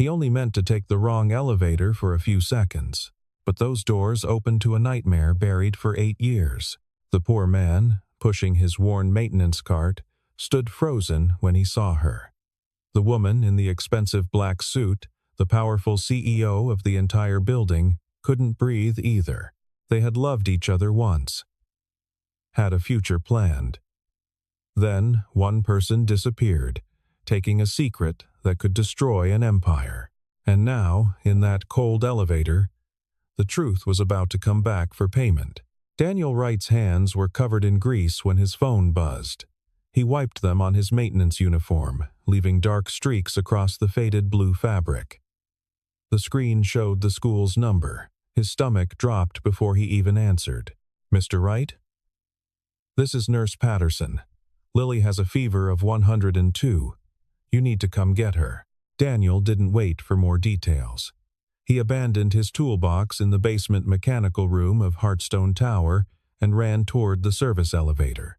He only meant to take the wrong elevator for a few seconds, but those doors opened to a nightmare buried for 8 years. The poor man, pushing his worn maintenance cart, stood frozen when he saw her. The woman in the expensive black suit, the powerful CEO of the entire building, couldn't breathe either. They had loved each other once, had a future planned. Then one person disappeared, taking a secret that could destroy an empire. And now, in that cold elevator, the truth was about to come back for payment. Daniel Wright's hands were covered in grease when his phone buzzed. He wiped them on his maintenance uniform, leaving dark streaks across the faded blue fabric. The screen showed the school's number. His stomach dropped before he even answered. "Mr. Wright?" "This is Nurse Patterson. Lily has a fever of 102. You need to come get her." Daniel didn't wait for more details. He abandoned his toolbox in the basement mechanical room of Hartstone Tower and ran toward the service elevator.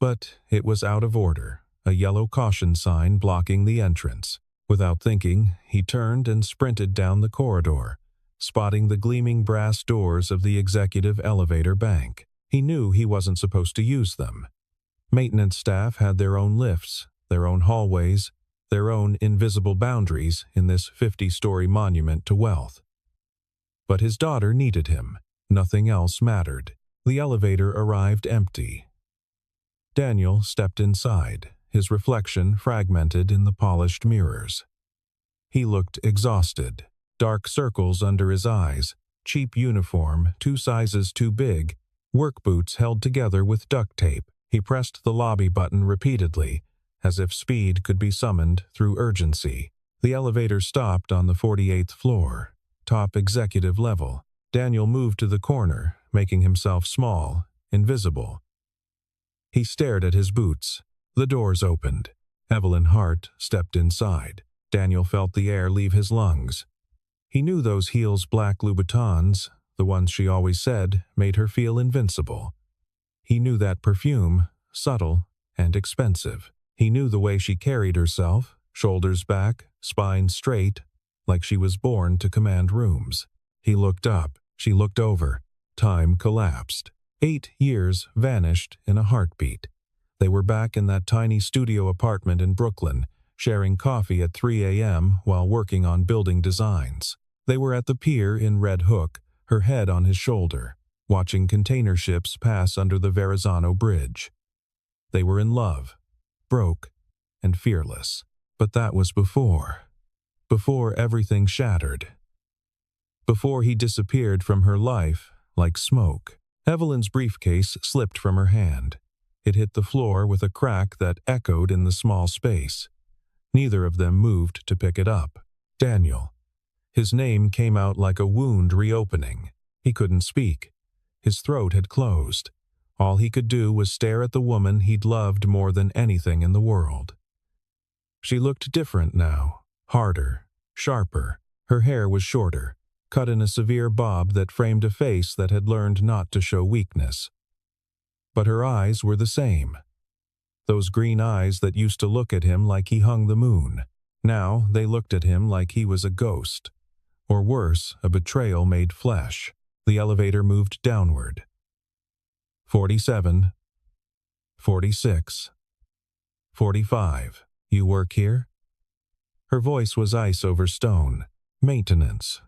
But it was out of order, a yellow caution sign blocking the entrance. Without thinking, he turned and sprinted down the corridor, spotting the gleaming brass doors of the executive elevator bank. He knew he wasn't supposed to use them. Maintenance staff had their own lifts, their own hallways, their own invisible boundaries in this 50-story monument to wealth. But his daughter needed him. Nothing else mattered. The elevator arrived empty. Daniel stepped inside, his reflection fragmented in the polished mirrors. He looked exhausted, dark circles under his eyes, cheap uniform 2 sizes too big, work boots held together with duct tape. He pressed the lobby button repeatedly, as if speed could be summoned through urgency. The elevator stopped on the 48th floor, top executive level. Daniel moved to the corner, making himself small, invisible. He stared at his boots. The doors opened. Evelyn Hart stepped inside. Daniel felt the air leave his lungs. He knew those heels black Louboutins, the ones she always said, made her feel invincible. He knew that perfume, subtle and expensive. He knew the way she carried herself, shoulders back, spine straight, like she was born to command rooms. He looked up. She looked over. Time collapsed. 8 years vanished in a heartbeat. They were back in that tiny studio apartment in Brooklyn, sharing coffee at 3 a.m. while working on building designs. They were at the pier in Red Hook, her head on his shoulder, watching container ships pass under the Verrazano Bridge. They were in love, broke, and fearless. But that was before everything shattered. Before he disappeared from her life like smoke. Evelyn's briefcase slipped from her hand. It hit the floor with a crack that echoed in the small space. Neither of them moved to pick it up. Daniel. His name came out like a wound reopening. He couldn't speak. His throat had closed. All he could do was stare at the woman he'd loved more than anything in the world. She looked different now, harder, sharper. Her hair was shorter, cut in a severe bob that framed a face that had learned not to show weakness. But her eyes were the same. Those green eyes that used to look at him like he hung the moon. Now they looked at him like he was a ghost. Or worse, a betrayal made flesh. The elevator moved downward. 47, 46, 45. You work here? Her voice was ice over stone. Maintenance.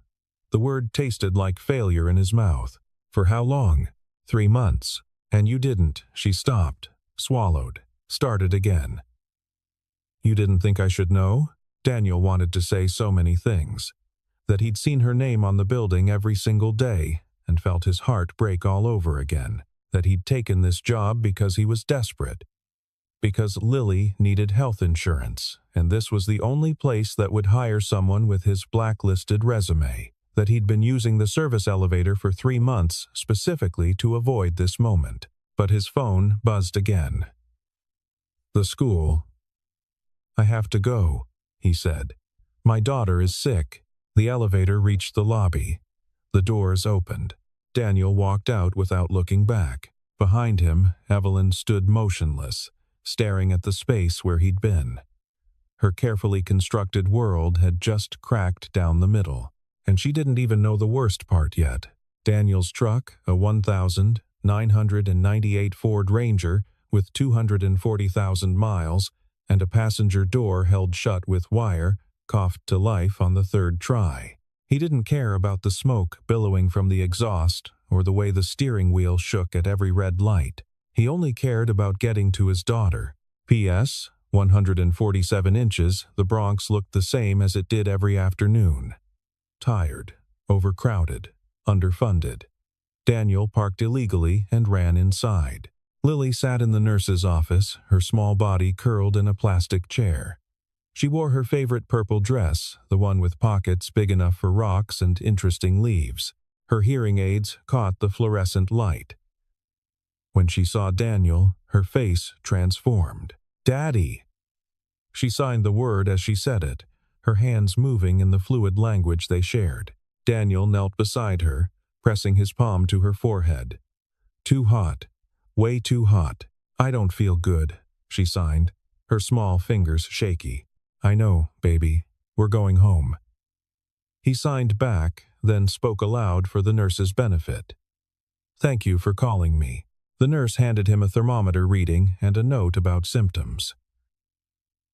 The word tasted like failure in his mouth. For how long? 3 months. And you didn't. She stopped, swallowed, started again. You didn't think I should know? Daniel wanted to say so many things. That he'd seen her name on the building every single day and felt his heart break all over again. That he'd taken this job because he was desperate. Because Lily needed health insurance, and this was the only place that would hire someone with his blacklisted resume. That he'd been using the service elevator for 3 months specifically to avoid this moment. But his phone buzzed again. The school. I have to go, he said. My daughter is sick. The elevator reached the lobby. The doors opened. Daniel walked out without looking back. Behind him, Evelyn stood motionless, staring at the space where he'd been. Her carefully constructed world had just cracked down the middle. And she didn't even know the worst part yet. Daniel's truck, a 1,998 Ford Ranger with 240,000 miles and a passenger door held shut with wire, coughed to life on the third try. He didn't care about the smoke billowing from the exhaust or the way the steering wheel shook at every red light. He only cared about getting to his daughter. P.S. 147 inches, the Bronx looked the same as it did every afternoon. Tired, overcrowded, underfunded. Daniel parked illegally and ran inside. Lily sat in the nurse's office, her small body curled in a plastic chair. She wore her favorite purple dress, the one with pockets big enough for rocks and interesting leaves. Her hearing aids caught the fluorescent light. When she saw Daniel, her face transformed. "Daddy!" She signed the word as she said it, her hands moving in the fluid language they shared. Daniel knelt beside her, pressing his palm to her forehead. "Too hot. Way too hot. I don't feel good," she signed, her small fingers shaky. "I know, baby. We're going home." He signed back, then spoke aloud for the nurse's benefit. "Thank you for calling me." The nurse handed him a thermometer reading and a note about symptoms.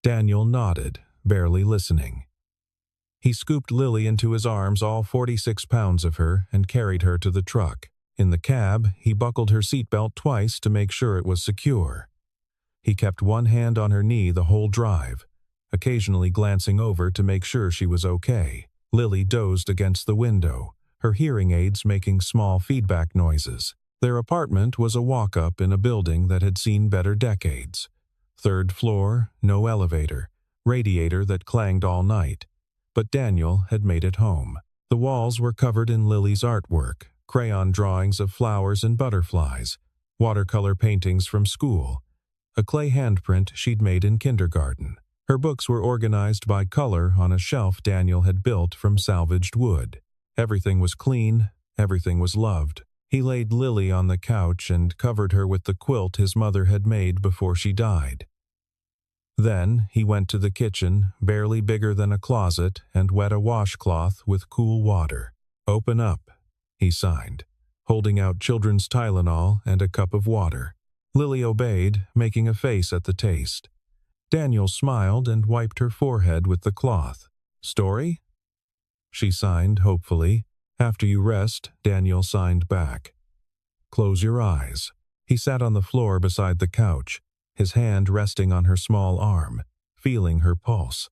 Daniel nodded, barely listening. He scooped Lily into his arms, all 46 pounds of her, and carried her to the truck. In the cab, he buckled her seatbelt twice to make sure it was secure. He kept one hand on her knee the whole drive, occasionally glancing over to make sure she was okay. Lily dozed against the window, her hearing aids making small feedback noises. Their apartment was a walk-up in a building that had seen better decades. Third floor, no elevator, radiator that clanged all night. But Daniel had made it home. The walls were covered in Lily's artwork, crayon drawings of flowers and butterflies, watercolor paintings from school, a clay handprint she'd made in kindergarten. Her books were organized by color on a shelf Daniel had built from salvaged wood. Everything was clean, everything was loved. He laid Lily on the couch and covered her with the quilt his mother had made before she died. Then he went to the kitchen, barely bigger than a closet, and wet a washcloth with cool water. "Open up," he signed, holding out children's Tylenol and a cup of water. Lily obeyed, making a face at the taste. Daniel smiled and wiped her forehead with the cloth. "Story?" She signed hopefully. "After you rest," Daniel signed back. "Close your eyes." He sat on the floor beside the couch, his hand resting on her small arm, feeling her pulse.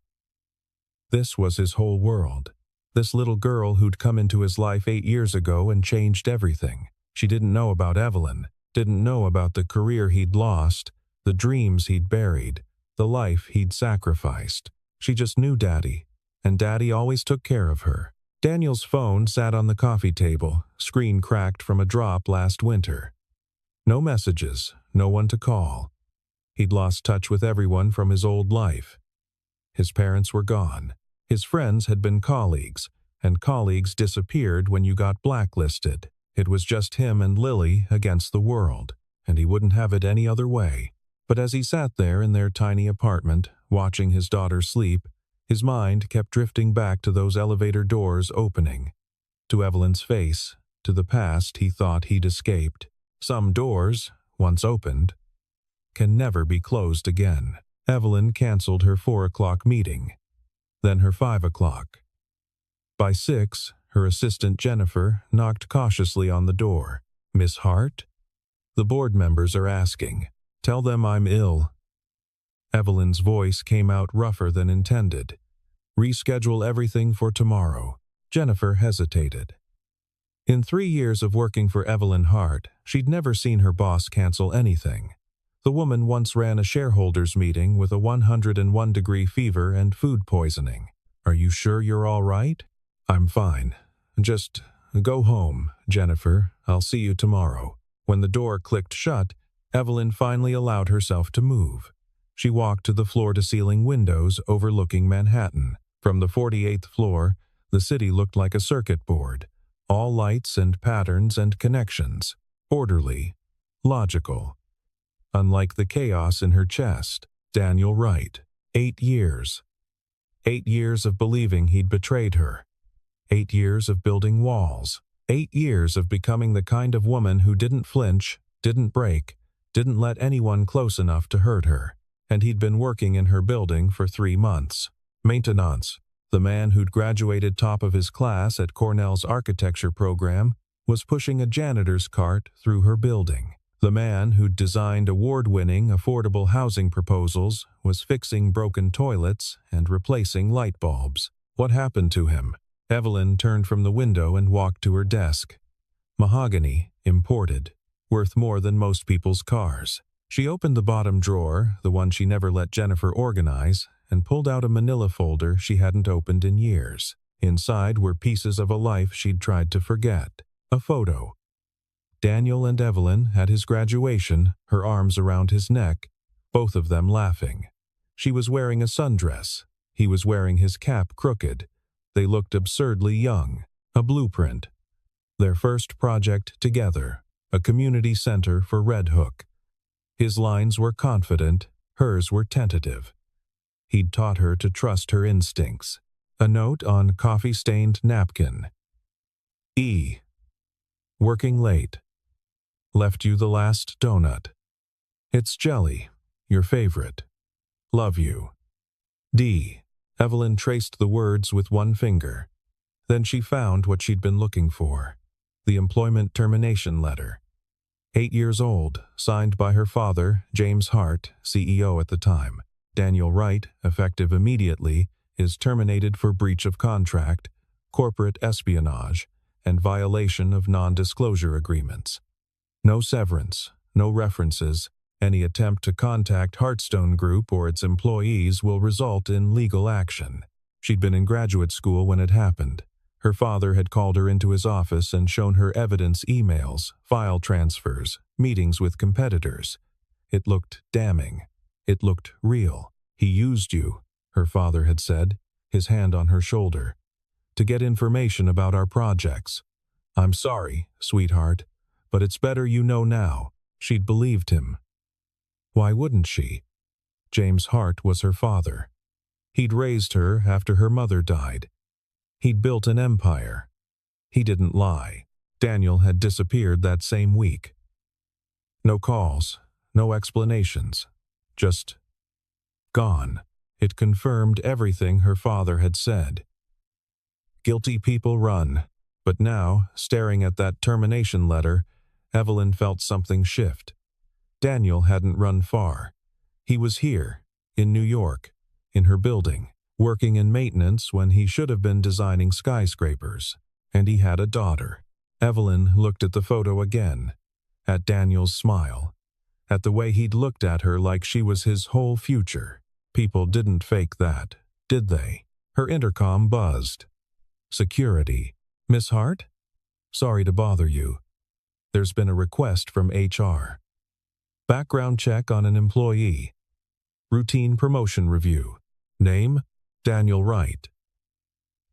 This was his whole world. This little girl who'd come into his life 8 years ago and changed everything. She didn't know about Evelyn, didn't know about the career he'd lost, the dreams he'd buried, the life he'd sacrificed. She just knew Daddy, and Daddy always took care of her. Daniel's phone sat on the coffee table, screen cracked from a drop last winter. No messages, no one to call. He'd lost touch with everyone from his old life. His parents were gone. His friends had been colleagues, and colleagues disappeared when you got blacklisted. It was just him and Lily against the world, and he wouldn't have it any other way. But as he sat there in their tiny apartment, watching his daughter sleep, his mind kept drifting back to those elevator doors opening, to Evelyn's face, to the past he thought he'd escaped. Some doors, once opened, can never be closed again. Evelyn canceled her 4 o'clock meeting, then her 5 o'clock. By 6, her assistant Jennifer knocked cautiously on the door. "Miss Hart?" "The board members are asking. Tell them I'm ill." Evelyn's voice came out rougher than intended. "Reschedule everything for tomorrow." Jennifer hesitated. In 3 years of working for Evelyn Hart, she'd never seen her boss cancel anything. The woman once ran a shareholders' meeting with a 101-degree fever and food poisoning. "Are you sure you're all right?" "I'm fine. Just go home, Jennifer. I'll see you tomorrow." When the door clicked shut, Evelyn finally allowed herself to move. She walked to the floor-to-ceiling windows overlooking Manhattan. From the 48th floor, the city looked like a circuit board. All lights and patterns and connections. Orderly. Logical. Unlike the chaos in her chest. Daniel Wright. 8 years. 8 years of believing he'd betrayed her. 8 years of building walls. 8 years of becoming the kind of woman who didn't flinch, didn't break, didn't let anyone close enough to hurt her. And he'd been working in her building for 3 months. Maintenance. The man who'd graduated top of his class at Cornell's architecture program was pushing a janitor's cart through her building. The man who'd designed award-winning affordable housing proposals was fixing broken toilets and replacing light bulbs. What happened to him? Evelyn turned from the window and walked to her desk. Mahogany, imported, worth more than most people's cars. She opened the bottom drawer, the one she never let Jennifer organize, and pulled out a manila folder she hadn't opened in years. Inside were pieces of a life she'd tried to forget. A photo. Daniel and Evelyn at his graduation, her arms around his neck, both of them laughing. She was wearing a sundress. He was wearing his cap crooked. They looked absurdly young. A blueprint. Their first project together, a community center for Red Hook. His lines were confident, hers were tentative. He'd taught her to trust her instincts. A note on coffee-stained napkin. E. Working late. Left you the last donut. It's jelly, your favorite. Love you. D. Evelyn traced the words with one finger. Then she found what she'd been looking for. The employment termination letter. 8 years old, signed by her father, James Hart, CEO at the time. Daniel Wright, effective immediately, is terminated for breach of contract, corporate espionage, and violation of non-disclosure agreements. No severance, no references. Any attempt to contact Heartstone Group or its employees will result in legal action. She'd been in graduate school when it happened. Her father had called her into his office and shown her evidence emails, file transfers, meetings with competitors. It looked damning. It looked real. He used you, her father had said, his hand on her shoulder, to get information about our projects. I'm sorry, sweetheart, but it's better you know now. She'd believed him. Why wouldn't she? James Hart was her father. He'd raised her after her mother died. He'd built an empire. He didn't lie. Daniel had disappeared that same week. No calls, no explanations. Just gone. It confirmed everything her father had said. Guilty people run. But now, staring at that termination letter, Evelyn felt something shift. Daniel hadn't run far. He was here, in New York, in her building, working in maintenance when he should have been designing skyscrapers. And he had a daughter. Evelyn looked at the photo again, at Daniel's smile, at the way he'd looked at her like she was his whole future. People didn't fake that, did they? Her intercom buzzed. Security. Miss Hart? Sorry to bother you. There's been a request from HR. Background check on an employee. Routine promotion review. Name? Daniel Wright.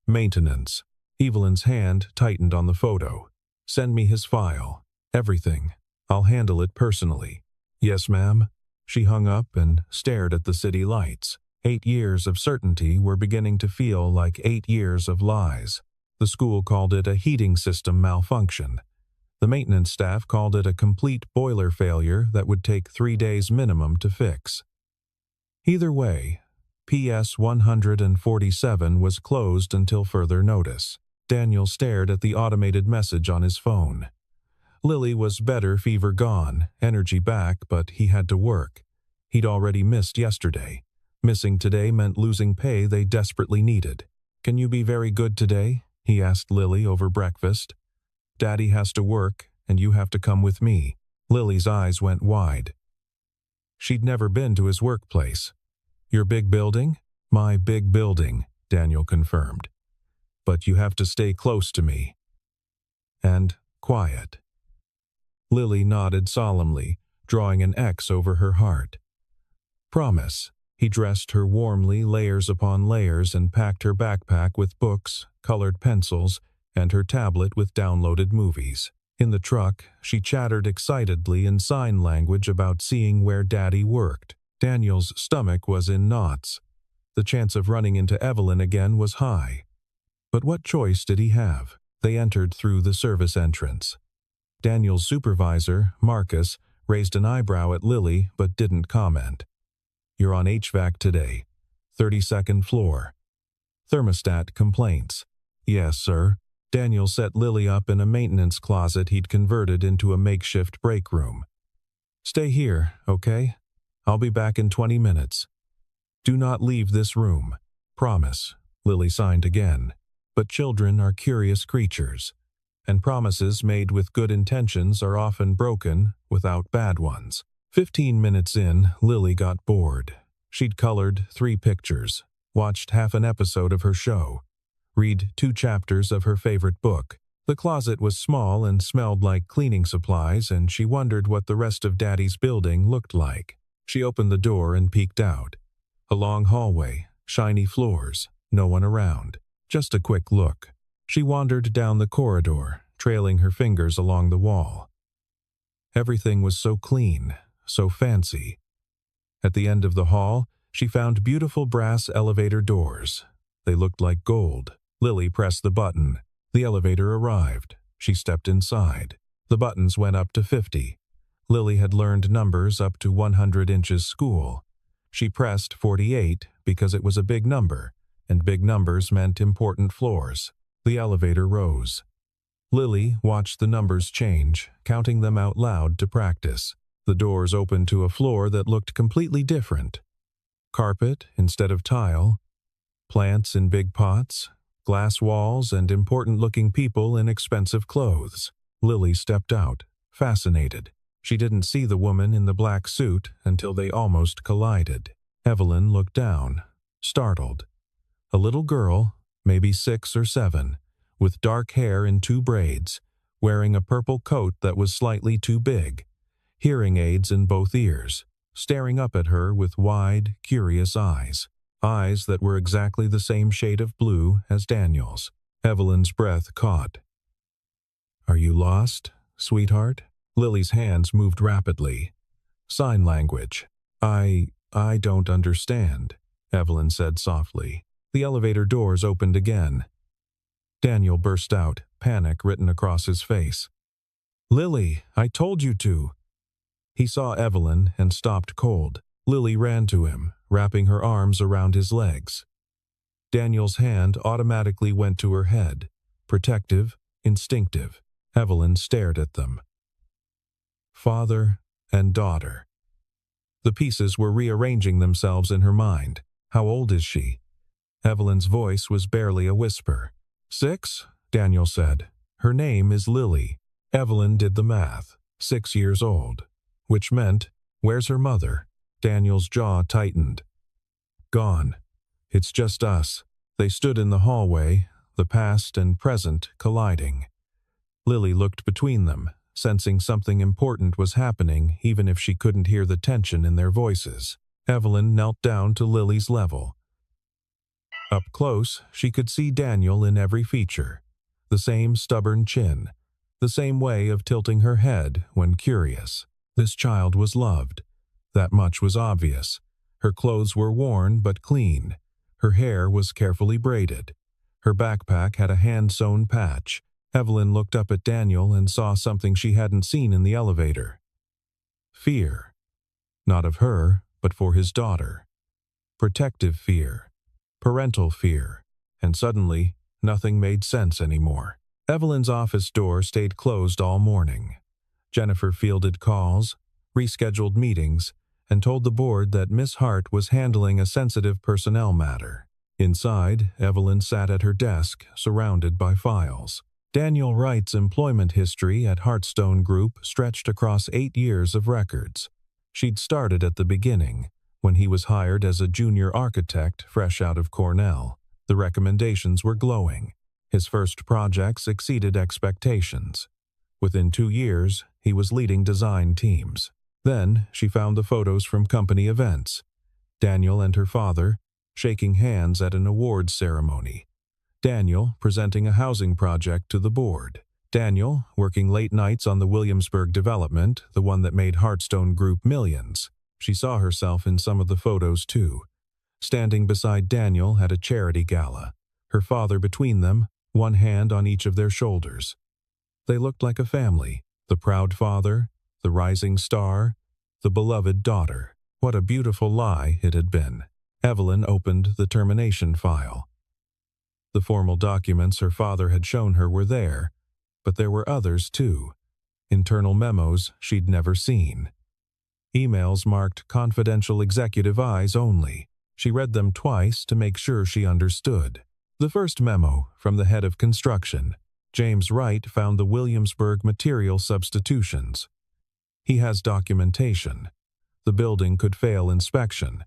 Maintenance. Evelyn's hand tightened on the photo. Send me his file. Everything. I'll handle it personally. Yes, ma'am. She hung up and stared at the city lights. 8 years of certainty were beginning to feel like 8 years of lies. The school called it a heating system malfunction. The maintenance staff called it a complete boiler failure that would take 3 days minimum to fix. Either way, PS 147 was closed until further notice. Daniel stared at the automated message on his phone. Lily was better, fever gone, energy back, but he had to work. He'd already missed yesterday. Missing today meant losing pay they desperately needed. Can you be very good today? He asked Lily over breakfast. Daddy has to work, and you have to come with me. Lily's eyes went wide. She'd never been to his workplace. Your big building? My big building, Daniel confirmed. But you have to stay close to me. And quiet. Lily nodded solemnly, drawing an X over her heart. Promise. He dressed her warmly, layers upon layers, and packed her backpack with books, colored pencils, and her tablet with downloaded movies. In the truck, she chattered excitedly in sign language about seeing where Daddy worked. Daniel's stomach was in knots. The chance of running into Evelyn again was high. But what choice did he have? They entered through the service entrance. Daniel's supervisor, Marcus, raised an eyebrow at Lily but didn't comment. "You're on HVAC today. 32nd floor. Thermostat complaints." "Yes, sir." Daniel set Lily up in a maintenance closet he'd converted into a makeshift break room. "Stay here, okay? I'll be back in 20 minutes. Do not leave this room. Promise." Lily signed again. But children are curious creatures, and promises made with good intentions are often broken without bad ones. 15 minutes in, Lily got bored. She'd colored 3 pictures, watched half an episode of her show, read 2 chapters of her favorite book. The closet was small and smelled like cleaning supplies, and she wondered what the rest of Daddy's building looked like. She opened the door and peeked out. A long hallway, shiny floors, no one around. Just a quick look. She wandered down the corridor, trailing her fingers along the wall. Everything was so clean, so fancy. At the end of the hall, she found beautiful brass elevator doors. They looked like gold. Lily pressed the button. The elevator arrived. She stepped inside. The buttons went up to 50. Lily had learned numbers up to 100 inches school. She pressed 48 because it was a big number, and big numbers meant important floors. The elevator rose. Lily watched the numbers change, counting them out loud to practice. The doors opened to a floor that looked completely different. Carpet instead of tile, plants in big pots, glass walls, and important-looking people in expensive clothes. Lily stepped out, fascinated. She didn't see the woman in the black suit until they almost collided. Evelyn looked down, startled. A little girl, maybe 6 or 7, with dark hair in 2 braids, wearing a purple coat that was slightly too big, hearing aids in both ears, staring up at her with wide, curious eyes. Eyes that were exactly the same shade of blue as Daniel's. Evelyn's breath caught. "Are you lost, sweetheart?" Lily's hands moved rapidly. "Sign language." I don't understand," Evelyn said softly. The elevator doors opened again. Daniel burst out, panic written across his face. "Lily, I told you to." He saw Evelyn and stopped cold. Lily ran to him, wrapping her arms around his legs. Daniel's hand automatically went to her head, protective, instinctive. Evelyn stared at them. Father and daughter. The pieces were rearranging themselves in her mind. How old is she? Evelyn's voice was barely a whisper. 6, Daniel said. Her name is Lily. Evelyn did the math. 6 years old. Which meant, where's her mother? Daniel's jaw tightened. Gone. It's just us. They stood in the hallway, the past and present colliding. Lily looked between them, sensing something important was happening even if she couldn't hear the tension in their voices. Evelyn knelt down to Lily's level. Up close, she could see Daniel in every feature. The same stubborn chin, the same way of tilting her head when curious. This child was loved. That much was obvious. Her clothes were worn but clean. Her hair was carefully braided. Her backpack had a hand-sewn patch. Evelyn looked up at Daniel and saw something she hadn't seen in the elevator. Fear. Not of her, but for his daughter. Protective fear. Parental fear. And suddenly, nothing made sense anymore. Evelyn's office door stayed closed all morning. Jennifer fielded calls, rescheduled meetings, and told the board that Miss Hart was handling a sensitive personnel matter. Inside, Evelyn sat at her desk, surrounded by files. Daniel Wright's employment history at Heartstone Group stretched across 8 years of records. She'd started at the beginning, when he was hired as a junior architect fresh out of Cornell. The recommendations were glowing. His first projects exceeded expectations. Within 2 years, he was leading design teams. Then, she found the photos from company events. Daniel and her father, shaking hands at an awards ceremony. Daniel presenting a housing project to the board. Daniel working late nights on the Williamsburg development, the one that made Heartstone Group millions. She saw herself in some of the photos too. standing beside Daniel at a charity gala, her father between them, one hand on each of their shoulders. They looked like a family, the proud father, the rising star, the beloved daughter. What a beautiful lie it had been. Evelyn opened the termination file. The formal documents her father had shown her were there, but there were others too. Internal memos she'd never seen. Emails marked confidential executive eyes only. She read them twice to make sure she understood. The first memo, from the head of construction. James Wright found the Williamsburg material substitutions. He has documentation. The building could fail inspection.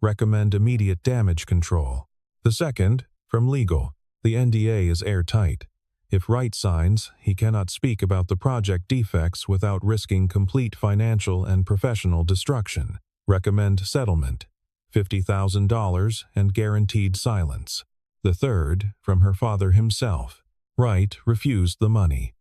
Recommend immediate damage control. The second, from legal. The NDA is airtight. If Wright signs, he cannot speak about the project defects without risking complete financial and professional destruction. Recommend settlement. $50,000 and guaranteed silence. The third, from her father himself. Wright refused the money.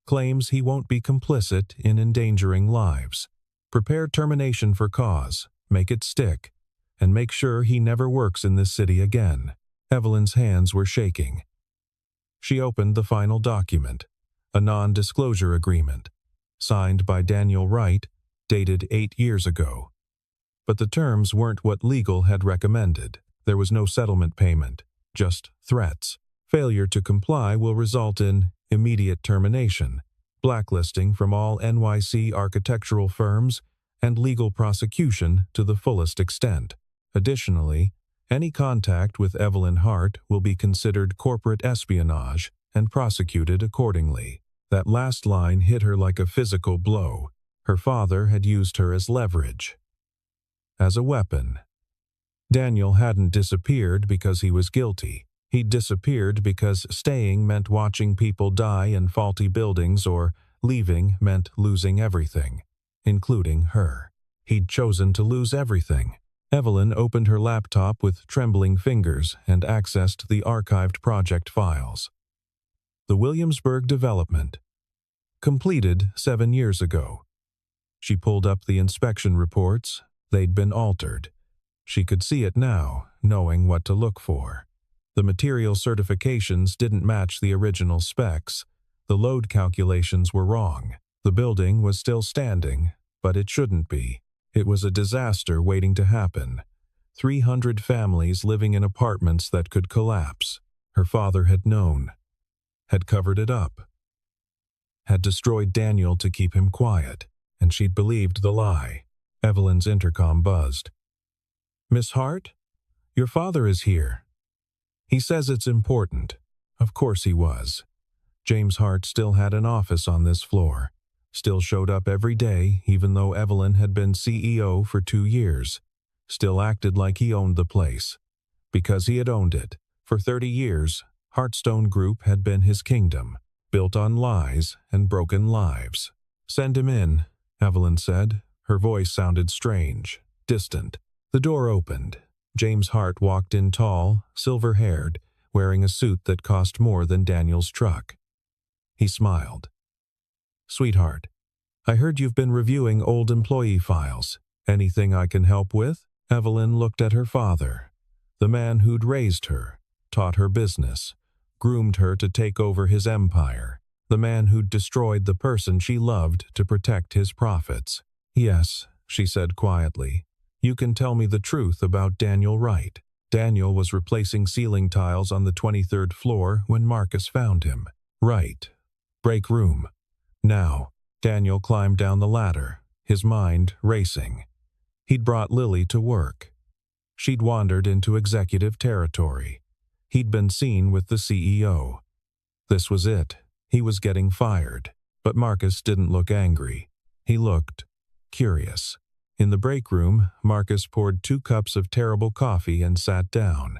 Claims he won't be complicit in endangering lives. Prepare termination for cause, make it stick, and make sure he never works in this city again. Evelyn's hands were shaking. She opened the final document, a non-disclosure agreement, signed by Daniel Wright, dated 8 years ago. But the terms weren't what legal had recommended. There was no settlement payment, just threats. Failure to comply will result in immediate termination, blacklisting from all NYC architectural firms, and legal prosecution to the fullest extent. Additionally, any contact with Evelyn Hart will be considered corporate espionage and prosecuted accordingly. That last line hit her like a physical blow. Her father had used her as leverage, as a weapon. Daniel hadn't disappeared because he was guilty. He'd disappeared because staying meant watching people die in faulty buildings, or leaving meant losing everything, including her. He'd chosen to lose everything. Evelyn opened her laptop with trembling fingers and accessed the archived project files. The Williamsburg development. Completed 7 years ago. She pulled up the inspection reports. They'd been altered. She could see it now, knowing what to look for. The material certifications didn't match the original specs. The load calculations were wrong. The building was still standing, but it shouldn't be. It was a disaster waiting to happen. 300 families living in apartments that could collapse. Her father had known. Had covered it up. Had destroyed Daniel to keep him quiet, and she'd believed the lie. Evelyn's intercom buzzed. "Miss Hart? Your father is here. He says it's important." Of course he was. James Hart still had an office on this floor. Still showed up every day, even though Evelyn had been CEO for 2 years. Still acted like he owned the place. Because he had owned it. For 30 years, Hartstone Group had been his kingdom, built on lies and broken lives. "Send him in," Evelyn said. Her voice sounded strange, distant. The door opened. James Hart walked in tall, silver-haired, wearing a suit that cost more than Daniel's truck. He smiled. "Sweetheart, I heard you've been reviewing old employee files. Anything I can help with?" Evelyn looked at her father, the man who'd raised her, taught her business, groomed her to take over his empire, the man who'd destroyed the person she loved to protect his profits. "Yes," she said quietly. "You can tell me the truth about Daniel Wright." Daniel was replacing ceiling tiles on the 23rd floor when Marcus found him. "Right. Break room." Now, Daniel climbed down the ladder, his mind racing. He'd brought Lily to work. She'd wandered into executive territory. He'd been seen with the CEO. This was it. He was getting fired. But Marcus didn't look angry. He looked curious. In the break room, Marcus poured 2 cups of terrible coffee and sat down.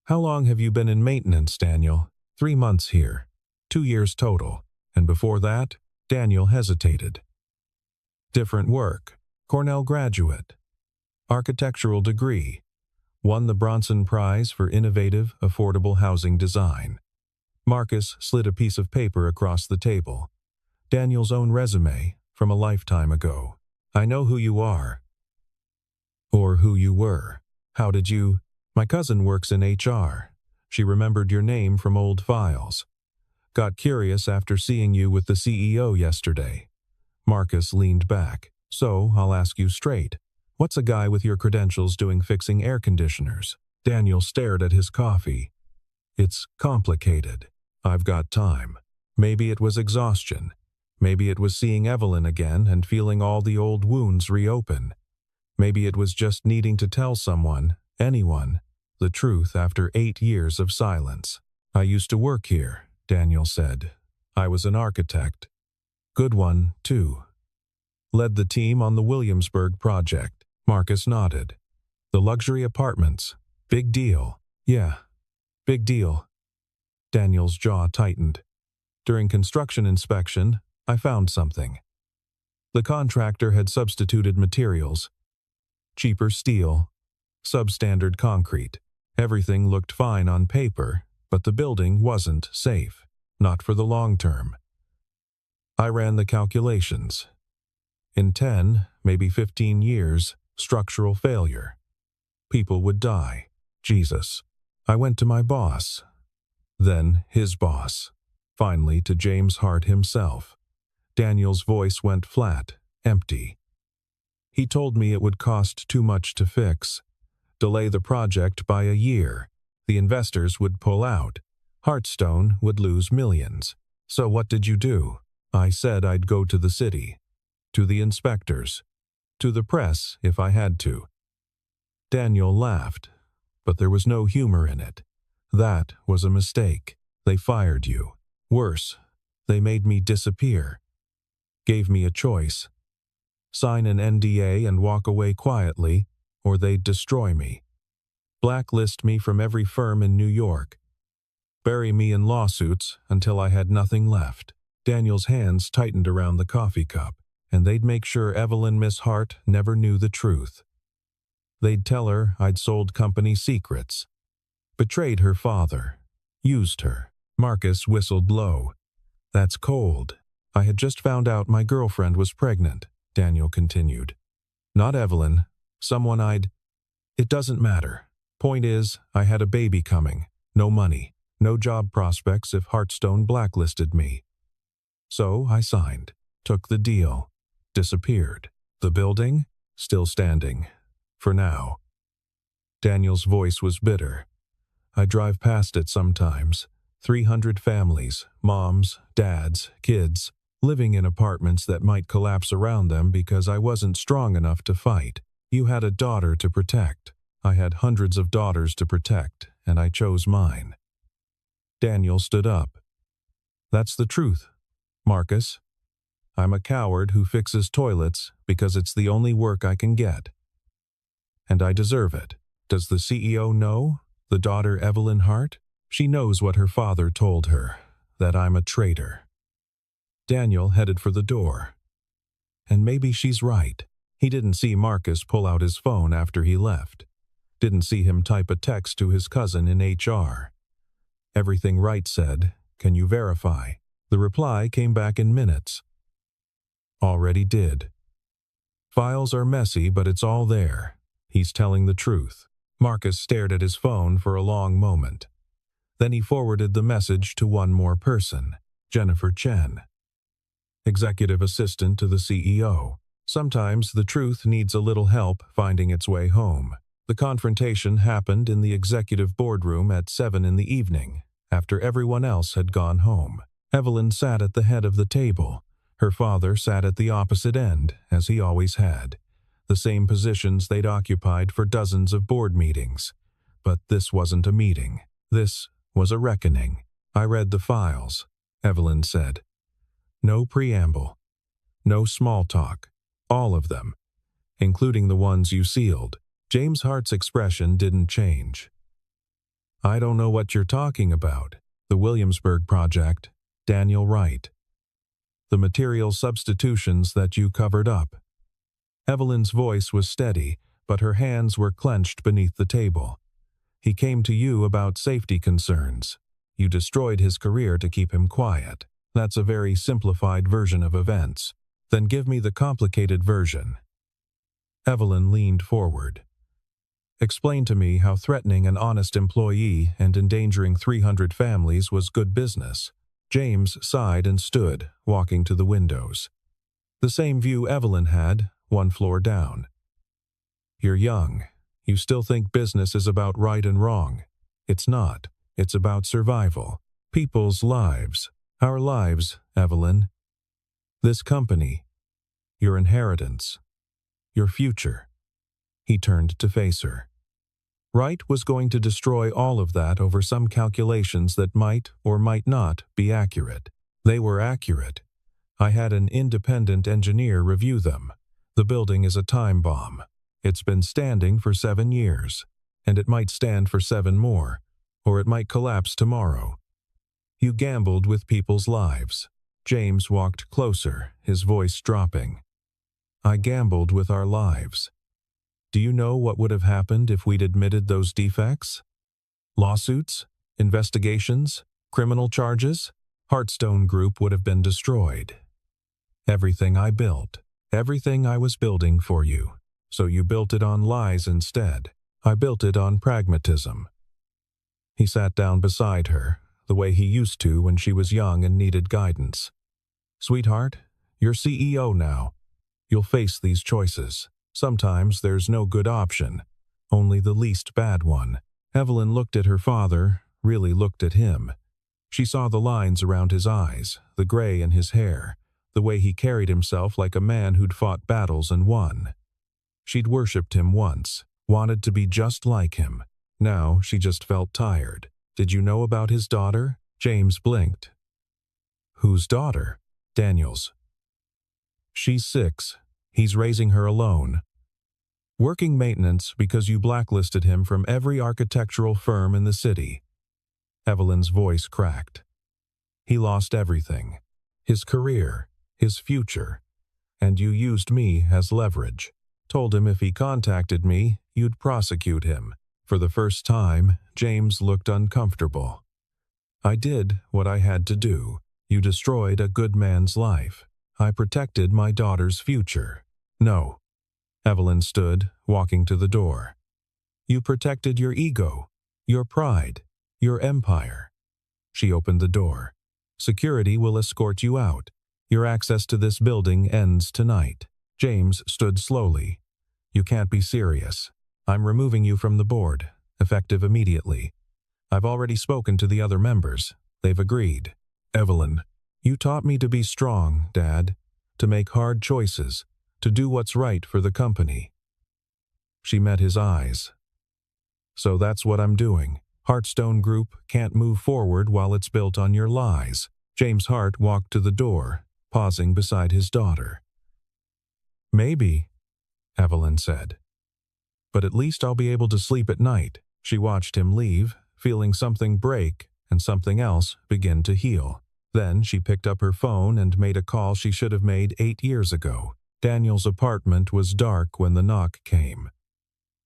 "How long have you been in maintenance, Daniel?" 3 months here. 2 years total. And before that, Daniel hesitated. "Different work. Cornell graduate. Architectural degree. Won the Bronson Prize for innovative, affordable housing design." Marcus slid a piece of paper across the table. Daniel's own resume from a lifetime ago. "I know who you are. Or who you were." How did you? My cousin works in HR. She remembered your name from old files. Got curious after seeing you with the CEO yesterday. Marcus leaned back. So, I'll ask you straight. What's a guy with your credentials doing fixing air conditioners? Daniel stared at his coffee. It's complicated. I've got time. Maybe it was exhaustion. Maybe it was seeing Evelyn again and feeling all the old wounds reopen. Maybe it was just needing to tell someone, anyone, the truth after 8 years of silence. I used to work here, Daniel said. I was an architect. Good one, too. Led the team on the Williamsburg project. Marcus nodded. The luxury apartments. Big deal. Yeah, big deal. Daniel's jaw tightened. During construction inspection, I found something. The contractor had substituted materials. Cheaper steel, substandard concrete. Everything looked fine on paper, but the building wasn't safe. Not for the long term. I ran the calculations. In 10, maybe 15 years, structural failure. People would die. Jesus. I went to my boss. Then his boss. Finally to James Hart himself. Daniel's voice went flat, empty. He told me it would cost too much to fix. Delay the project by a year. The investors would pull out. Heartstone would lose millions. So what did you do? I said I'd go to the city. To the inspectors. To the press if I had to. Daniel laughed, but there was no humor in it. That was a mistake. They fired you. Worse, they made me disappear. Gave me a choice. Sign an NDA and walk away quietly, or they'd destroy me. Blacklist me from every firm in New York. Bury me in lawsuits until I had nothing left. Daniel's hands tightened around the coffee cup, and they'd make sure Evelyn Miss Hart never knew the truth. They'd tell her I'd sold company secrets. Betrayed her father. Used her. Marcus whistled low. That's cold. I had just found out my girlfriend was pregnant, Daniel continued. Not Evelyn. Someone I'd... It doesn't matter. Point is, I had a baby coming. No money. No job prospects if Heartstone blacklisted me. So I signed. Took the deal. Disappeared. The building? Still standing. For now. Daniel's voice was bitter. I drive past it sometimes. 300 families, moms, dads, kids, living in apartments that might collapse around them because I wasn't strong enough to fight. You had a daughter to protect. I had hundreds of daughters to protect, and I chose mine. Daniel stood up. That's the truth, Marcus. I'm a coward who fixes toilets because it's the only work I can get. And I deserve it. Does the CEO know? The daughter Evelyn Hart? She knows what her father told her, that I'm a traitor. Daniel headed for the door. And maybe she's right. He didn't see Marcus pull out his phone after he left. Didn't see him type a text to his cousin in HR. Everything Wright said, can you verify? The reply came back in minutes. Already did. Files are messy, but it's all there. He's telling the truth. Marcus stared at his phone for a long moment. Then he forwarded the message to one more person, Jennifer Chen, executive assistant to the CEO. Sometimes the truth needs a little help finding its way home. The confrontation happened in the executive boardroom at 7 in the evening, after everyone else had gone home. Evelyn sat at the head of the table. Her father sat at the opposite end, as he always had. The same positions they'd occupied for dozens of board meetings. But this wasn't a meeting. This was a reckoning. I read the files, Evelyn said. No preamble. No small talk. All of them, including the ones you sealed. James Hart's expression didn't change. I don't know what you're talking about. The Williamsburg project, Daniel Wright. The material substitutions that you covered up. Evelyn's voice was steady, but her hands were clenched beneath the table. He came to you about safety concerns. You destroyed his career to keep him quiet. That's a very simplified version of events. Then give me the complicated version. Evelyn leaned forward. Explain to me how threatening an honest employee and endangering 300 families was good business. James sighed and stood, walking to the windows. The same view Evelyn had, one floor down. You're young. You still think business is about right and wrong. It's not. It's about survival. People's lives. Our lives, Evelyn. This company. Your inheritance. Your future. He turned to face her. Wright was going to destroy all of that over some calculations that might or might not be accurate. They were accurate. I had an independent engineer review them. The building is a time bomb. It's been standing for 7 years, and it might stand for 7 more, or it might collapse tomorrow. You gambled with people's lives. James walked closer, his voice dropping. I gambled with our lives. Do you know what would have happened if we'd admitted those defects? Lawsuits? Investigations? Criminal charges? Heartstone Group would have been destroyed. Everything I built. Everything I was building for you. So you built it on lies instead. I built it on pragmatism. He sat down beside her, the way he used to when she was young and needed guidance. Sweetheart, you're CEO now. You'll face these choices. Sometimes there's no good option, only the least bad one. Evelyn looked at her father, really looked at him. She saw the lines around his eyes, the gray in his hair, the way he carried himself like a man who'd fought battles and won. She'd worshipped him once, wanted to be just like him. Now she just felt tired. Did you know about his daughter? James blinked. Whose daughter? Daniel's. She's 6. He's raising her alone. Working maintenance because you blacklisted him from every architectural firm in the city. Evelyn's voice cracked. He lost everything. His career, his future. And you used me as leverage. Told him if he contacted me, you'd prosecute him. For the first time, James looked uncomfortable. I did what I had to do. You destroyed a good man's life. I protected my daughter's future. No. Evelyn stood, walking to the door. You protected your ego, your pride, your empire. She opened the door. Security will escort you out. Your access to this building ends tonight. James stood slowly. You can't be serious. I'm removing you from the board, effective immediately. I've already spoken to the other members. They've agreed. Evelyn, you taught me to be strong, Dad, to make hard choices, to do what's right for the company. She met his eyes. So that's what I'm doing. Heartstone Group can't move forward while it's built on your lies. James Hart walked to the door, pausing beside his daughter. Maybe, Evelyn said. But at least I'll be able to sleep at night. She watched him leave, feeling something break and something else begin to heal. Then she picked up her phone and made a call she should have made 8 years ago. Daniel's apartment was dark when the knock came.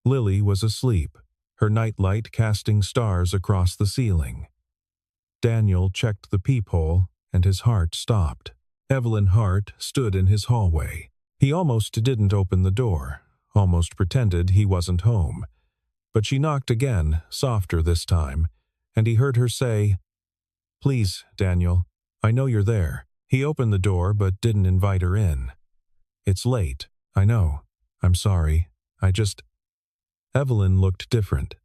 Lily was asleep, her nightlight casting stars across the ceiling. Daniel checked the peephole, and his heart stopped. Evelyn Hart stood in his hallway. He almost didn't open the door, almost pretended he wasn't home. But she knocked again, softer this time, and he heard her say, "Please, Daniel, I know you're there." He opened the door but didn't invite her in. "It's late, I know. I'm sorry. Evelyn looked different.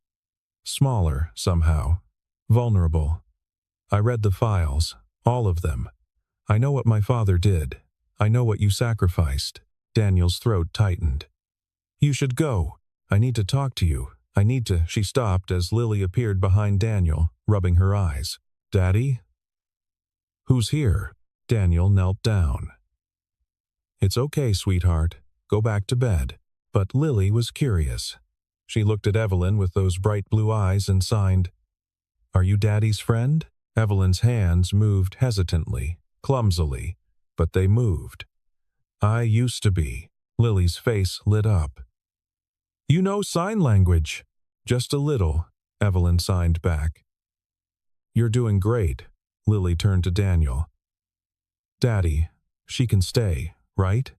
Smaller, somehow. Vulnerable. I read the files, all of them. I know what my father did. I know what you sacrificed. Daniel's throat tightened. You should go. I need to talk to you. She stopped as Lily appeared behind Daniel, rubbing her eyes. Daddy? Who's here? Daniel knelt down. It's okay, sweetheart. Go back to bed. But Lily was curious. She looked at Evelyn with those bright blue eyes and signed, Are you Daddy's friend? Evelyn's hands moved hesitantly, clumsily, but they moved. I used to be. Lily's face lit up. You know sign language. Just a little, Evelyn signed back. You're doing great. Lily turned to Daniel. Daddy, she can stay, right?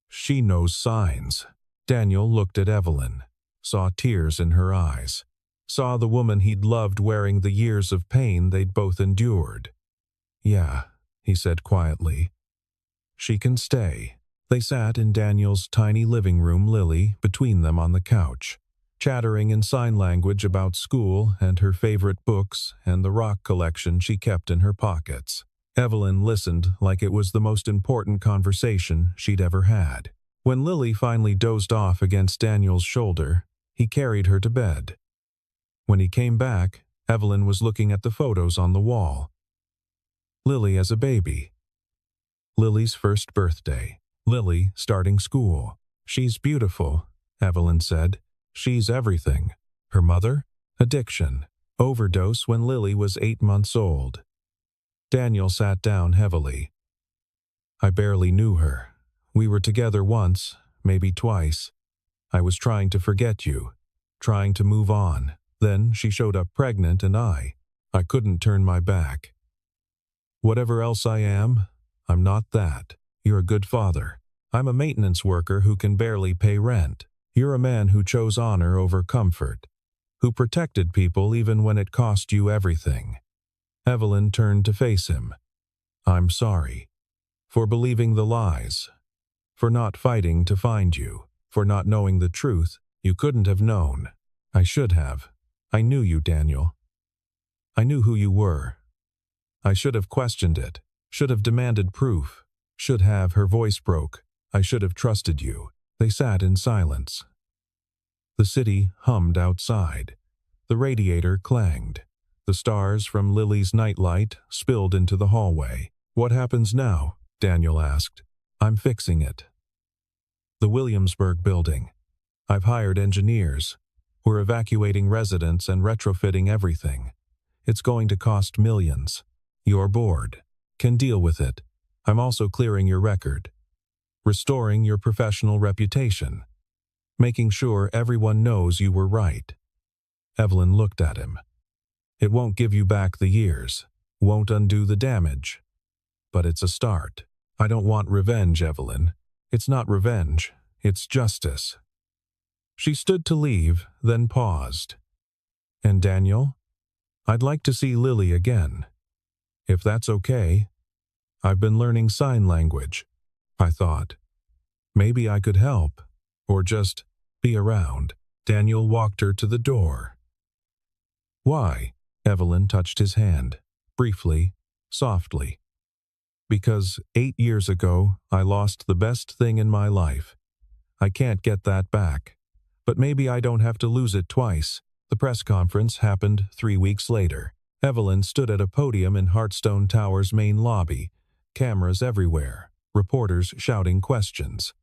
She knows signs. Daniel looked at Evelyn. saw tears in her eyes, saw the woman he'd loved wearing the years of pain they'd both endured. "Yeah," he said quietly. "She can stay." They sat in Daniel's tiny living room, Lily between them on the couch, chattering in sign language about school and her favorite books and the rock collection she kept in her pockets. Evelyn listened like it was the most important conversation she'd ever had. When Lily finally dozed off against Daniel's shoulder, he carried her to bed. When he came back, Evelyn was looking at the photos on the wall. Lily as a baby. Lily's first birthday. Lily starting school. "She's beautiful," Evelyn said. "She's everything." Her mother? Addiction. Overdose when Lily was 8 months old. Daniel sat down heavily. "I barely knew her. We were together once, maybe twice. I was trying to forget you, trying to move on. Then she showed up pregnant and I couldn't turn my back. Whatever else I am, I'm not that. You're a good father. I'm a maintenance worker who can barely pay rent. You're a man who chose honor over comfort, who protected people even when it cost you everything." Evelyn turned to face him. "I'm sorry. For believing the lies. For not fighting to find you. For not knowing the truth you couldn't have known. I should have. I knew you, Daniel. I knew who you were. I should have questioned it. Should have demanded proof. Should have." Her voice broke. "I should have trusted you." They sat in silence. The city hummed outside. The radiator clanged. The stars from Lily's nightlight spilled into the hallway. "What happens now?" Daniel asked. "I'm fixing it. The Williamsburg building. I've hired engineers. We're evacuating residents and retrofitting everything. It's going to cost millions. Your board can deal with it. I'm also clearing your record. Restoring your professional reputation. Making sure everyone knows you were right." Evelyn looked at him. "It won't give you back the years. Won't undo the damage. But it's a start. I don't want revenge, Evelyn. It's not revenge. It's justice." She stood to leave, then paused. "And Daniel? I'd like to see Lily again. If that's okay. I've been learning sign language. I thought. Maybe I could help. Or just be around." Daniel walked her to the door. "Why?" Evelyn touched his hand, briefly, softly. "Because 8 years ago, I lost the best thing in my life. I can't get that back. But maybe I don't have to lose it twice." The press conference happened 3 weeks later. Evelyn stood at a podium in Hartstone Tower's main lobby, cameras everywhere, reporters shouting questions.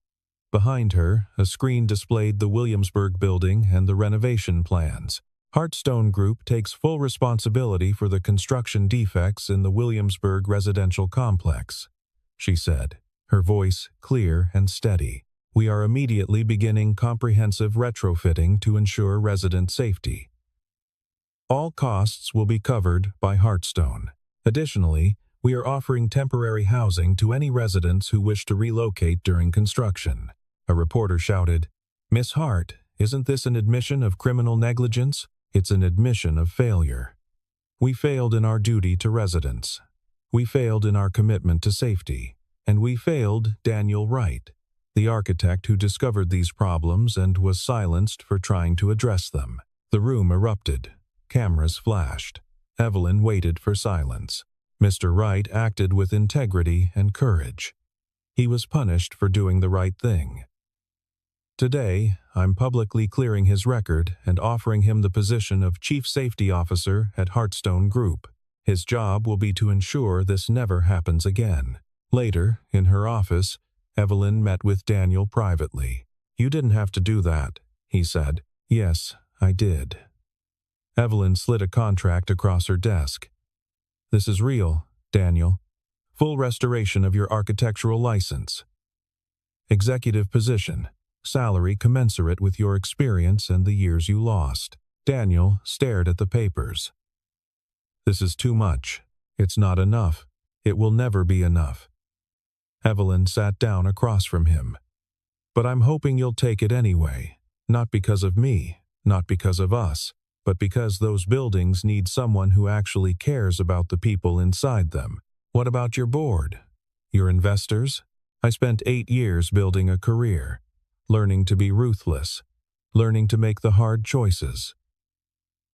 Behind her, a screen displayed the Williamsburg building and the renovation plans. "Hartstone Group takes full responsibility for the construction defects in the Williamsburg residential complex," she said, her voice clear and steady. "We are immediately beginning comprehensive retrofitting to ensure resident safety. All costs will be covered by Hartstone. Additionally, we are offering temporary housing to any residents who wish to relocate during construction." A reporter shouted, "Miss Hart, isn't this an admission of criminal negligence? It's an admission of failure. We failed in our duty to residents. We failed in our commitment to safety. And we failed Daniel Wright, the architect who discovered these problems and was silenced for trying to address them." The room erupted. Cameras flashed. Evelyn waited for silence. Mr. Wright acted with integrity and courage. He was punished for doing the right thing. Today, I'm publicly clearing his record and offering him the position of Chief Safety Officer at Hartstone Group. His job will be to ensure this never happens again. Later, in her office, Evelyn met with Daniel privately. "You didn't have to do that," he said. "Yes, I did." Evelyn slid a contract across her desk. "This is real, Daniel. Full restoration of your architectural license. Executive position. Salary commensurate with your experience and the years you lost." Daniel stared at the papers. "This is too much. It's not enough. It will never be enough." Evelyn sat down across from him. "But I'm hoping you'll take it anyway. Not because of me, not because of us, but because those buildings need someone who actually cares about the people inside them. What about your board? Your investors? I spent 8 years building a career, learning to be ruthless, learning to make the hard choices.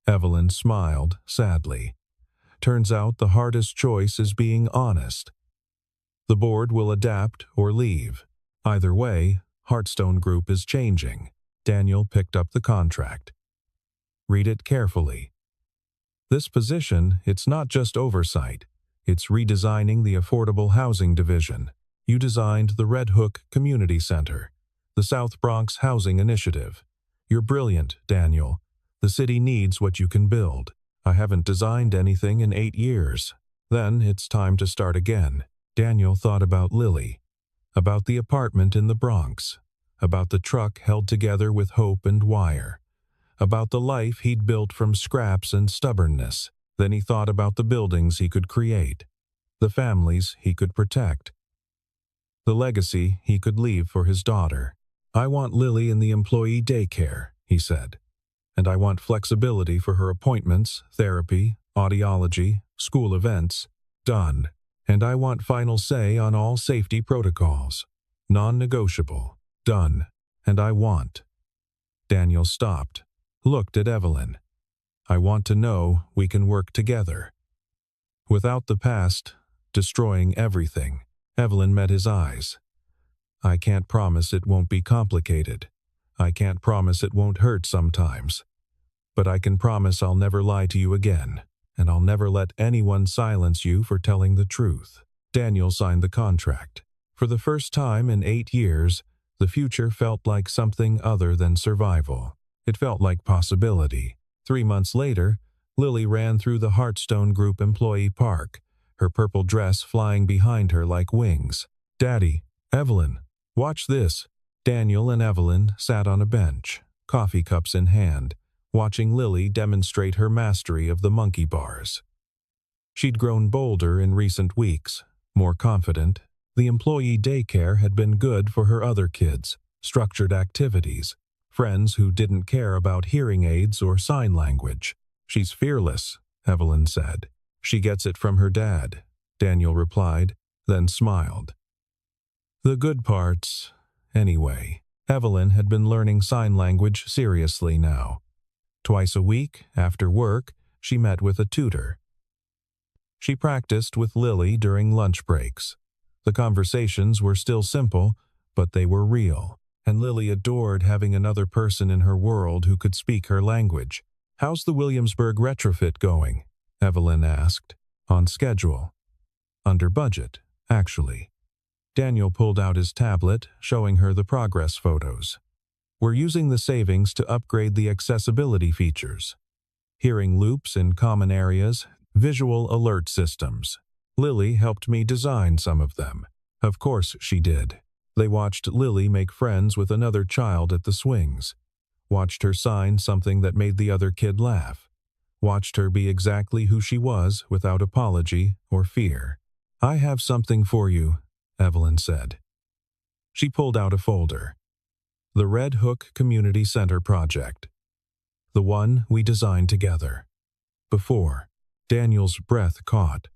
Evelyn smiled sadly. Turns out the hardest choice is being honest. The board will adapt or leave. Either way, Heartstone Group is changing. Daniel picked up the contract. Read it carefully. This position, it's not just oversight. It's redesigning the affordable housing division. You designed the Red Hook Community Center, the South Bronx Housing Initiative. You're brilliant, Daniel. The city needs what you can build. I haven't designed anything in 8 years. Then it's time to start again. Daniel thought about Lily, about the apartment in the Bronx, about the truck held together with hope and wire, about the life he'd built from scraps and stubbornness. Then he thought about the buildings he could create, the families he could protect, the legacy he could leave for his daughter. I want Lily in the employee daycare, he said, and I want flexibility for her appointments, therapy, audiology, school events. Done. And I want final say on all safety protocols. Non-negotiable. Done. And I want. Daniel stopped, looked at Evelyn. I want to know we can work together. Without the past, destroying everything. Evelyn met his eyes. I can't promise it won't be complicated. I can't promise it won't hurt sometimes. But I can promise I'll never lie to you again, and I'll never let anyone silence you for telling the truth. Daniel signed the contract. For the first time in 8 years, the future felt like something other than survival. It felt like possibility. 3 months later, Lily ran through the Heartstone Group employee park, her purple dress flying behind her like wings. Daddy, Evelyn, watch this. Daniel and Evelyn sat on a bench, coffee cups in hand, watching Lily demonstrate her mastery of the monkey bars. She'd grown bolder in recent weeks, more confident. The employee daycare had been good for her other kids, structured activities, friends who didn't care about hearing aids or sign language. She's fearless, Evelyn said. She gets it from her dad, Daniel replied, then smiled. The good parts, anyway. Evelyn had been learning sign language seriously now. Twice a week, after work, she met with a tutor. She practiced with Lily during lunch breaks. The conversations were still simple, but they were real, and Lily adored having another person in her world who could speak her language. How's the Williamsburg retrofit going? Evelyn asked. On schedule. Under budget, actually. Daniel pulled out his tablet, showing her the progress photos. We're using the savings to upgrade the accessibility features. Hearing loops in common areas, visual alert systems. Lily helped me design some of them. Of course she did. They watched Lily make friends with another child at the swings. Watched her sign something that made the other kid laugh. Watched her be exactly who she was without apology or fear. I have something for you, Evelyn said. She pulled out a folder. The Red Hook Community Center project. The one we designed together. Before, Daniel's breath caught.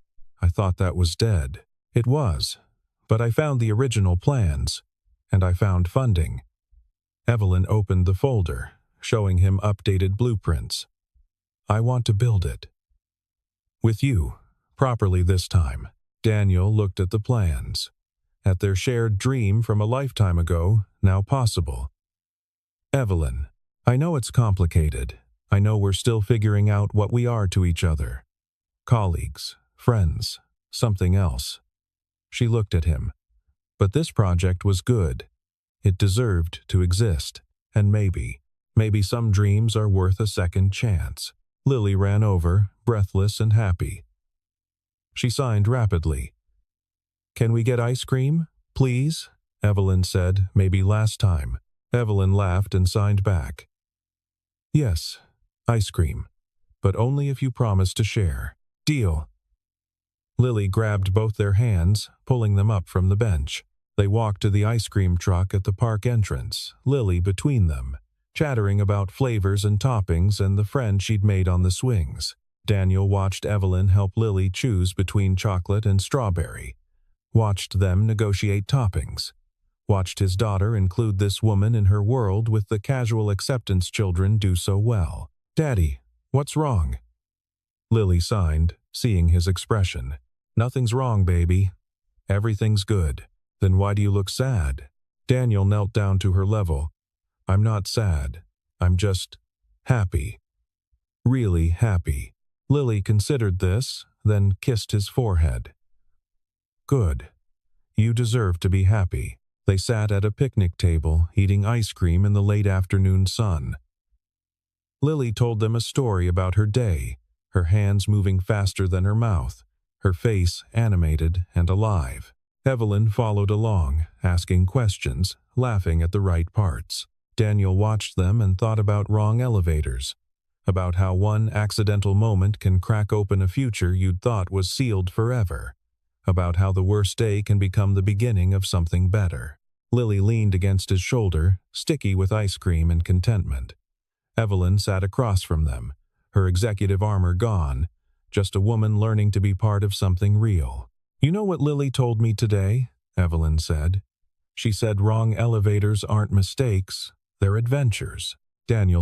I thought that was dead. It was, but I found the original plans, and I found funding. Evelyn opened the folder, showing him updated blueprints. I want to build it. With you, properly this time. Daniel looked at the plans. At their shared dream from a lifetime ago, now possible. Evelyn, I know it's complicated. I know we're still figuring out what we are to each other. Colleagues, friends, something else. She looked at him. But this project was good. It deserved to exist. And maybe some dreams are worth a second chance. Lily ran over, breathless and happy. She signed rapidly. Can we get ice cream, please? Evelyn said, maybe last time. Evelyn laughed and signed back. Yes, ice cream, but only if you promise to share. Deal. Lily grabbed both their hands, pulling them up from the bench. They walked to the ice cream truck at the park entrance, Lily between them. chattering about flavors and toppings and the friend she'd made on the swings. Daniel watched Evelyn help Lily choose between chocolate and strawberry, watched them negotiate toppings, watched his daughter include this woman in her world with the casual acceptance children do so well. "Daddy, what's wrong?" Lily signed, seeing his expression. "Nothing's wrong, baby. Everything's good." "Then why do you look sad?" Daniel knelt down to her level. "I'm not sad. I'm just happy. Really happy." Lily considered this, then kissed his forehead. "Good. You deserve to be happy." They sat at a picnic table, eating ice cream in the late afternoon sun. Lily told them a story about her day, her hands moving faster than her mouth, her face animated and alive. Evelyn followed along, asking questions, laughing at the right parts. Daniel watched them and thought about wrong elevators, about how one accidental moment can crack open a future you'd thought was sealed forever, about how the worst day can become the beginning of something better. Lily leaned against his shoulder, sticky with ice cream and contentment. Evelyn sat across from them, her executive armor gone, just a woman learning to be part of something real. "You know what Lily told me today?" Evelyn said. "She said wrong elevators aren't mistakes, they're adventures." Daniel